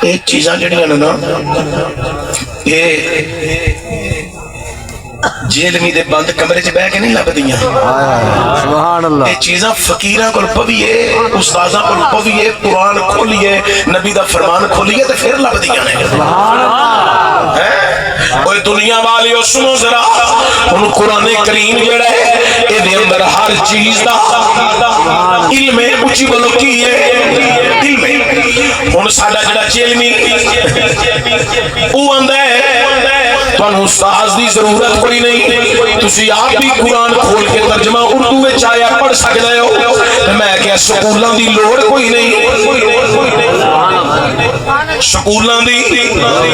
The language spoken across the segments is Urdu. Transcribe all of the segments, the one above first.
یہ چیزاں جڑیاں نے نا یہ جیلمی دے بند کمرے چ بہ کے نہیں لبدیاں. سبحان اللہ. یہ چیزاں فقیراں کول پویے استاداں کول پویے قرآن کھولیے نبی دا فرمان کھولیے تے پھر لبدیاں نے. سبحان اللہ. اوے دنیا والیو سنو ذرا ہن قرآن کریم جڑا ہے اے دے اندر ہر چیز دا علم ہے. اونچی بولو کی ہے علم ہے. ہن ساڈا جڑا چیلمی او آندا ہے تانوں استاد دی ضرورت کوئی نہیں, تسی آپ بھی قرآن کھول کے ترجمہ اردو وچ آیا پڑھ سکدے ہو. تے میں کہ سکولاں دی لوڑ کوئی نہیں, سکولاں دی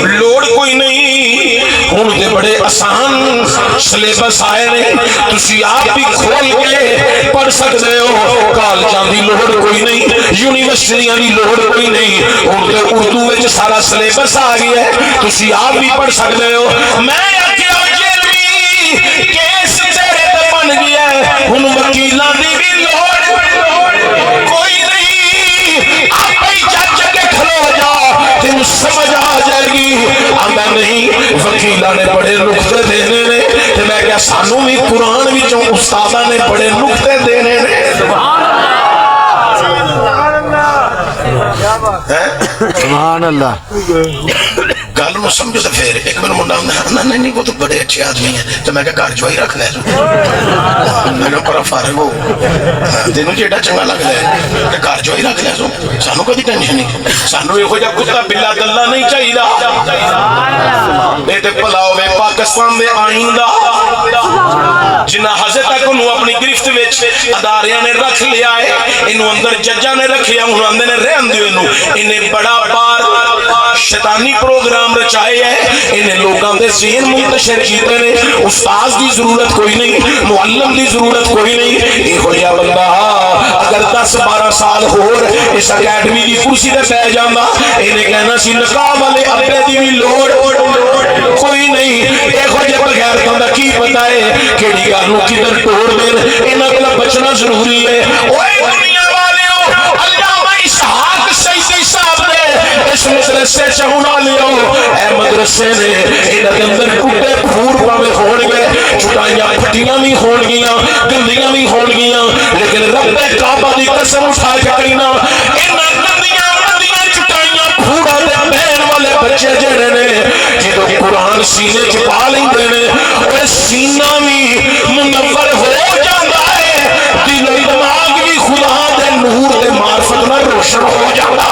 لوڑ کوئی نہیں. ہن تے بڑے آسان سلیبس آئے نے, تسی آپ بھی کھول کے پڑھ سکدے ہو. کالجاں دی لوڑ کوئی نہیں, یونیورسٹیاں دی لوڑ کوئی نہیں. ہن تے اردو وچ سارا سلیبس آ گیا ہے, تسی آپ بھی پڑھ سکدے ہو. میں آکھیا جیلمی کیس تیرے تے بن گیا ہے, ہن وکیلاں دی بھی لوڑ کوئی نہیں. آپ ہی جج کے کھلو جا تینوں سمجھ آ جائے گی. آندا نہیں وکیلاں نے بڑے نقطے دینے نے, تے میں کہا سانوں بھی قرآن وچوں استاداں نے بڑے نقطے دینے نے. سبحان اللہ. گل نو سمجھو تو پھر ایک میرا منڈا نہیں نہیں وہ تو بڑے اچھے آدمی ہیں, تو میں کہا گھر جو ہی رکھ لے. میں کہا پرا فارغ ہو تینوں جیڑا چنگا لگ لے کہ گھر جو ہی رکھ لے. سانوں کوئی ٹینشن نہیں, سانوں یہ جا کتا بلا دلہ نہیں چاہیے. یہ بھلا ہوئے پاکستان دے آئین دا جنہ حضرت تک انہوں اپنی گرفت وچ اداریاں نے رکھ لیا ہے, انہوں اندر ججاں نے رکھیا, انہوں اندر نے رہن دیو. انہیں بڑا بار شیطانی پروگرام رچائے ہے, انہیں لوگاں دے ذہن منتشر کیتے نے. استاذ دی ضرورت کوئی نہیں, معلم دی ضرورت کوئی نہیں. یہ ہو جا بندہ اگر 10-12 سال ہور اس اکیڈمی دی کرسی تے پہ جاندا, انہیں کہنا سی نقاب والے ابے دی بھی لوڑ کوئی نہیں. یہ ہو جا بغیر بندہ کی پتہ ہے کیڑی گل نوں کدھر توڑ دین. انہاں کول بچنا ضروری ہے. اوے دنیا والیو علامہ اسحاق سیدی صاحب نے اس مدرسے چہنا لیو, اے مدرسے نے انہاں دے اندر ٹوٹے پھور پاویں ہون گے, چھٹائیاں پھٹیاں بھی ہون گیاں, گندیاں بھی ہون گیاں, لیکن رب کعبہ دی قسم اٹھا کے کہنا انہاں گندیاں گندیاں چھٹائیاں پھوڑا دے بہن والے بچے جڑے نے جدوں قرآن سینے چ پا لیندے نے اوے سینہ بھی منور ہو جاندا ہے, دل و دماغ بھی خدا دے نور دے معرفت نال روشن ہو جاندا